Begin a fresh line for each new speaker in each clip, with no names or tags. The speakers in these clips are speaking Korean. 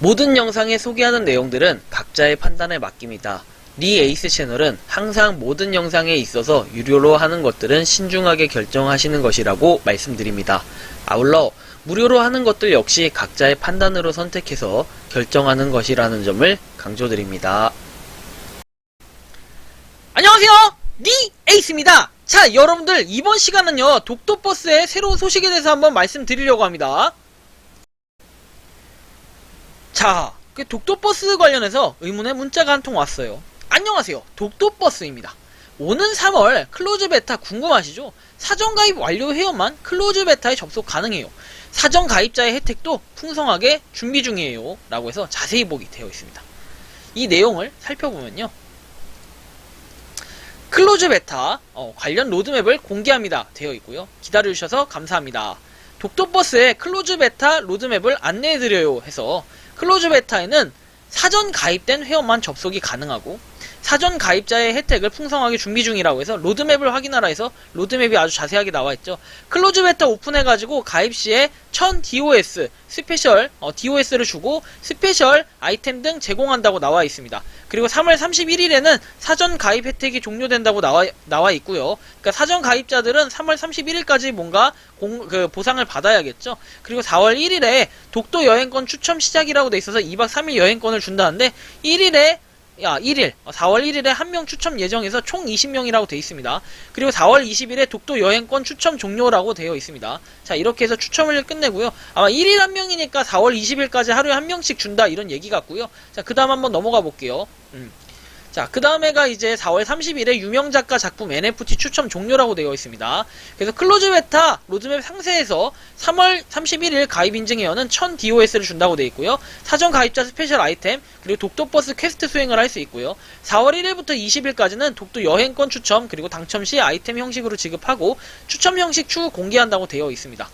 모든 영상에 소개하는 내용들은 각자의 판단에 맡깁니다. 리 에이스 채널은 항상 모든 영상에 있어서 유료로 하는 것들은 신중하게 결정하시는 것이라고 말씀드립니다. 아울러 무료로 하는 것들 역시 각자의 판단으로 선택해서 결정하는 것이라는 점을 강조드립니다. 안녕하세요! 리 에이스입니다! 자, 여러분들 이번 시간은요, 독도버스의 새로운 소식에 대해서 한번 말씀드리려고 합니다. 자, 독도버스 관련해서 의문의 문자가 한 통 왔어요. 안녕하세요, 독도버스입니다. 오는 3월 클로즈 베타 궁금하시죠? 사전 가입 완료 회원만 클로즈 베타에 접속 가능해요. 사전 가입자의 혜택도 풍성하게 준비 중이에요. 라고 해서 자세히 보기 되어 있습니다. 이 내용을 살펴보면요, 클로즈 베타 관련 로드맵을 공개합니다 되어 있고요. 기다려주셔서 감사합니다. 독도버스의 클로즈 베타 로드맵을 안내해드려요 해서, 클로즈 베타에는 사전 가입된 회원만 접속이 가능하고 사전 가입자의 혜택을 풍성하게 준비 중이라고 해서 로드맵을 확인하라 해서 로드맵이 아주 자세하게 나와있죠. 클로즈 베타 오픈해가지고 가입 시에 1000 DOS 스페셜 DOS를 주고 스페셜 아이템 등 제공한다고 나와 있습니다. 그리고 3월 31일에는 사전 가입 혜택이 종료된다고 나와 있고요. 그러니까 사전 가입자들은 3월 31일까지 뭔가 보상을 받아야겠죠. 그리고 4월 1일에 독도 여행권 추첨 시작이라고 돼 있어서 2박 3일 여행권을 준다는데 4월 1일에 한 명 추첨 예정해서 총 20명이라고 되어 있습니다. 그리고 4월 20일에 독도 여행권 추첨 종료라고 되어 있습니다. 자, 이렇게 해서 추첨을 끝내고요. 아마 1일 한 명이니까 4월 20일까지 하루에 한 명씩 준다 이런 얘기 같고요. 자, 그 다음 한번 넘어가 볼게요. 자, 그 다음에가 이제 4월 30일에 유명작가 작품 NFT 추첨 종료라고 되어 있습니다. 그래서 클로즈 베타 로드맵 상세에서 3월 31일 가입 인증 회원은 1000 DOS를 준다고 되어 있고요. 사전 가입자 스페셜 아이템, 그리고 독도버스 퀘스트 수행을 할 수 있고요. 4월 1일부터 20일까지는 독도 여행권 추첨, 그리고 당첨 시 아이템 형식으로 지급하고 추첨 형식 추후 공개한다고 되어 있습니다.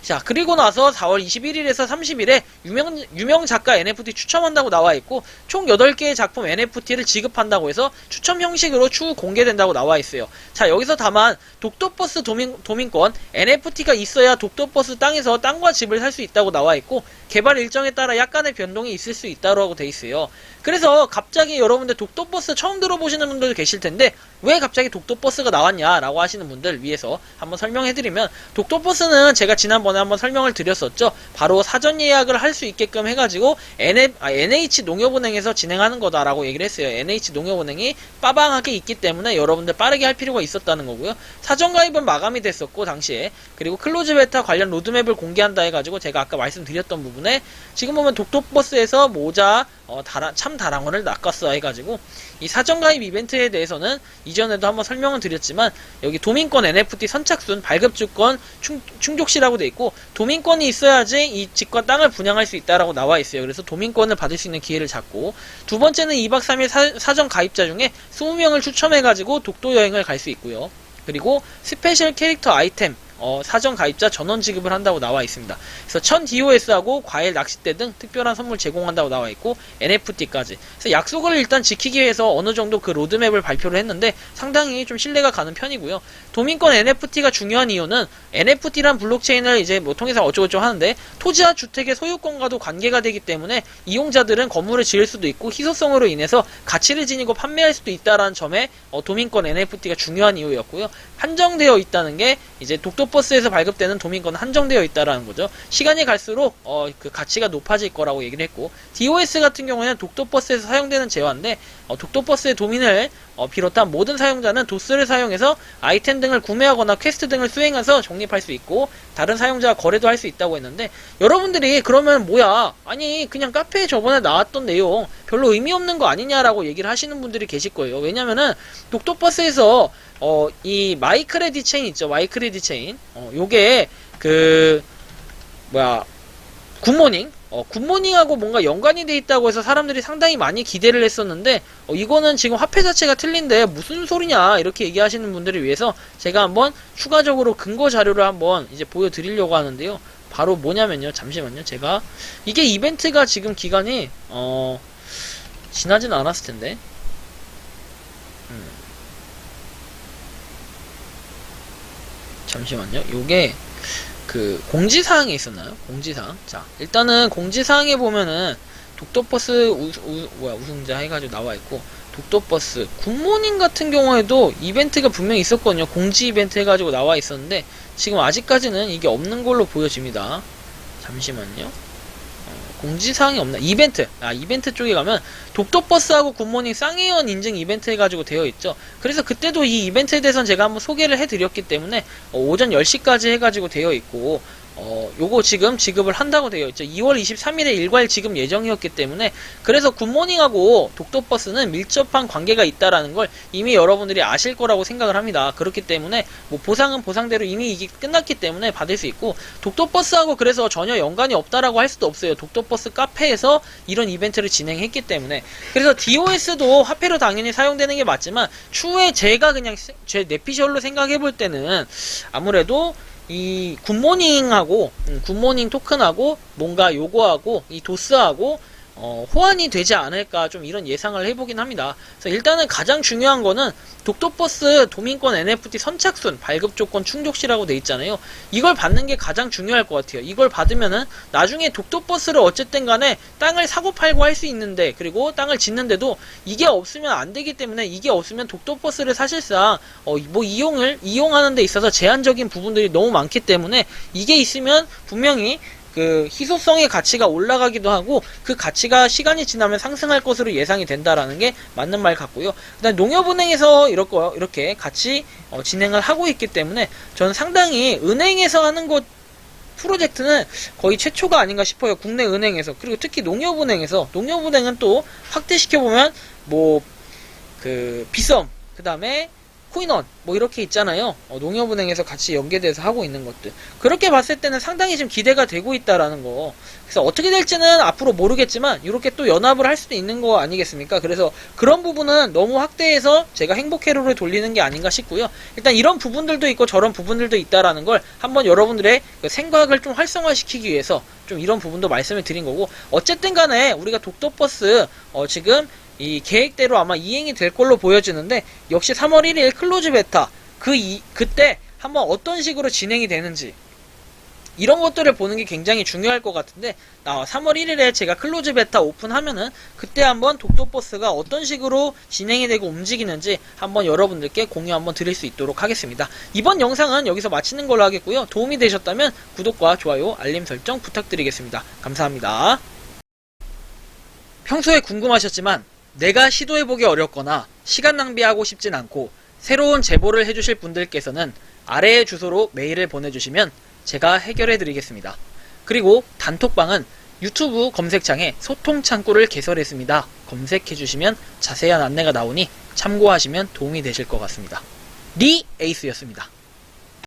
자, 그리고 나서 4월 21일에서 30일에 유명 작가 NFT 추첨한다고 나와있고 총 8개의 작품 NFT를 지급한다고 해서 추첨 형식으로 추후 공개된다고 나와있어요. 자, 여기서 다만 독도버스 도민권 NFT가 있어야 독도버스 땅에서 땅과 집을 살 수 있다고 나와있고 개발 일정에 따라 약간의 변동이 있을 수 있다고 돼있어요. 그래서 갑자기 여러분들 독도버스 처음 들어보시는 분들도 계실텐데 왜 갑자기 독도버스가 나왔냐 라고 하시는 분들 위해서 한번 설명해드리면, 독도버스는 제가 지난번에 한번 설명을 드렸었죠. 바로 사전 예약을 할 수 있게끔 해가지고 NH농협은행에서 진행하는 거다라고 얘기를 했어요. NH농협은행이 빠방하게 있기 때문에 여러분들 빠르게 할 필요가 있었다는 거고요. 사전 가입은 마감이 됐었고 당시에, 그리고 클로즈 베타 관련 로드맵을 공개한다 해가지고 제가 아까 말씀드렸던 부분에 지금 보면 독도버스에서 모자 참 다랑어를 낚았어 해가지고 이 사전 가입 이벤트에 대해서는 이전에도 한번 설명을 드렸지만, 여기 도민권 NFT 선착순 발급주권 충족시라고 돼 있고 도민권이 있어야지 이 집과 땅을 분양할 수 있다라고 나와 있어요. 그래서 도민권을 받을 수 있는 기회를 잡고, 두 번째는 2박 3일 사전 가입자 중에 20명을 추첨해가지고 독도 여행을 갈 수 있고요. 그리고 스페셜 캐릭터 아이템 사전 가입자 전원 지급을 한다고 나와 있습니다. 그래서 1000 DOS하고 과일, 낚싯대 등 특별한 선물 제공한다고 나와 있고 NFT까지. 그래서 약속을 일단 지키기 위해서 어느 정도 그 로드맵을 발표를 했는데 상당히 좀 신뢰가 가는 편이고요. 도민권 NFT가 중요한 이유는 NFT란 블록체인을 이제 뭐 통해서 어쩌고저쩌고 하는데 토지와 주택의 소유권과도 관계가 되기 때문에 이용자들은 건물을 지을 수도 있고 희소성으로 인해서 가치를 지니고 판매할 수도 있다라는 점에 도민권 NFT가 중요한 이유였고요. 한정되어 있다는 게 이제 독도버스에서 발급되는 도민권은 한정되어 있다라는 거죠. 시간이 갈수록 그 가치가 높아질 거라고 얘기를 했고, DOS 같은 경우에는 독도버스에서 사용되는 재화인데 독도버스의 도민을 비롯한 모든 사용자는 도스를 사용해서 아이템 등을 구매하거나 퀘스트 등을 수행해서 적립할 수 있고 다른 사용자와 거래도 할 수 있다고 했는데, 여러분들이 그러면 뭐야, 아니 그냥 카페에 저번에 나왔던 내용 별로 의미 없는 거 아니냐라고 얘기를 하시는 분들이 계실 거예요. 왜냐면은 독도버스에서 이 마이크레디 체인 있죠. 마이크레디 체인 요게 굿모닝 굿모닝하고 뭔가 연관이 돼 있다고 해서 사람들이 상당히 많이 기대를 했었는데 이거는 지금 화폐 자체가 틀린데 무슨 소리냐 이렇게 얘기하시는 분들을 위해서 제가 한번 추가적으로 근거 자료를 한번 이제 보여드리려고 하는데요. 바로 뭐냐면요, 잠시만요. 제가 이게 이벤트가 지금 기간이 지나진 않았을 텐데 잠시만요. 요게 그 공지사항에 있었나요? 공지사항. 자, 일단은 공지사항에 보면은 독도버스 우승자 해가지고 나와있고, 독도버스 굿모닝 같은 경우에도 이벤트가 분명히 있었거든요. 공지 이벤트 해가지고 나와있었는데 지금 아직까지는 이게 없는 걸로 보여집니다. 잠시만요. 공지사항이 없나? 이벤트 쪽에 가면 독도버스하고 굿모닝 쌍회원 인증 이벤트 해가지고 되어있죠. 그래서 그때도 이 이벤트에 대해서는 제가 한번 소개를 해드렸기 때문에 오전 10시까지 해가지고 되어있고, 요거 지금 지급을 한다고 되어 있죠. 2월 23일에 일괄 지급 예정이었기 때문에, 그래서 굿모닝하고 독도버스는 밀접한 관계가 있다라는 걸 이미 여러분들이 아실 거라고 생각을 합니다. 그렇기 때문에 뭐 보상은 보상대로 이미 이게 끝났기 때문에 받을 수 있고, 독도버스하고 그래서 전혀 연관이 없다라고 할 수도 없어요. 독도버스 카페에서 이런 이벤트를 진행했기 때문에. 그래서 DOS도 화폐로 당연히 사용되는 게 맞지만, 추후에 제가 그냥 제 내피셜로 생각해 볼 때는 아무래도 이 굿모닝하고 굿모닝 토큰하고 뭔가 요거하고 이 도스하고 호환이 되지 않을까, 좀 이런 예상을 해보긴 합니다. 그래서 일단은 가장 중요한 거는 독도버스 도민권 NFT 선착순 발급 조건 충족시라고 돼 있잖아요. 이걸 받는 게 가장 중요할 것 같아요. 이걸 받으면은 나중에 독도버스를 어쨌든 간에 땅을 사고 팔고 할 수 있는데, 그리고 땅을 짓는데도 이게 없으면 안 되기 때문에, 이게 없으면 독도버스를 사실상 뭐 이용하는 데 있어서 제한적인 부분들이 너무 많기 때문에, 이게 있으면 분명히 그 희소성의 가치가 올라가기도 하고, 그 가치가 시간이 지나면 상승할 것으로 예상이 된다라는 게 맞는 말 같고요. 그다음 농협은행에서 이렇게 같이 진행을 하고 있기 때문에 저는 상당히 은행에서 하는 것 프로젝트는 거의 최초가 아닌가 싶어요. 국내 은행에서. 그리고 특히 농협은행은 또 확대시켜보면 뭐 그 비썸, 그 다음에 코인원 뭐 이렇게 있잖아요. 농협은행에서 같이 연계돼서 하고 있는 것들. 그렇게 봤을 때는 상당히 좀 기대가 되고 있다라는 거. 그래서 어떻게 될지는 앞으로 모르겠지만 이렇게 또 연합을 할 수도 있는 거 아니겠습니까? 그래서 그런 부분은 너무 확대해서 제가 행복회로를 돌리는 게 아닌가 싶고요. 일단 이런 부분들도 있고 저런 부분들도 있다라는 걸 한번 여러분들의 그 생각을 좀 활성화시키기 위해서 좀 이런 부분도 말씀을 드린 거고, 어쨌든 간에 우리가 독도버스 지금 이 계획대로 아마 이행이 될 걸로 보여지는데, 역시 3월 1일 클로즈 베타 그때 한번 어떤 식으로 진행이 되는지 이런 것들을 보는 게 굉장히 중요할 것 같은데, 3월 1일에 제가 클로즈 베타 오픈하면은 그때 한번 독도버스가 어떤 식으로 진행이 되고 움직이는지 한번 여러분들께 공유 한번 드릴 수 있도록 하겠습니다. 이번 영상은 여기서 마치는 걸로 하겠고요. 도움이 되셨다면 구독과 좋아요, 알림 설정 부탁드리겠습니다. 감사합니다. 평소에 궁금하셨지만 내가 시도해보기 어렵거나 시간 낭비하고 싶진 않고 새로운 제보를 해주실 분들께서는 아래의 주소로 메일을 보내주시면 제가 해결해드리겠습니다. 그리고 단톡방은 유튜브 검색창에 소통 창구를 개설했습니다. 검색해주시면 자세한 안내가 나오니 참고하시면 도움이 되실 것 같습니다. 리 에이스였습니다.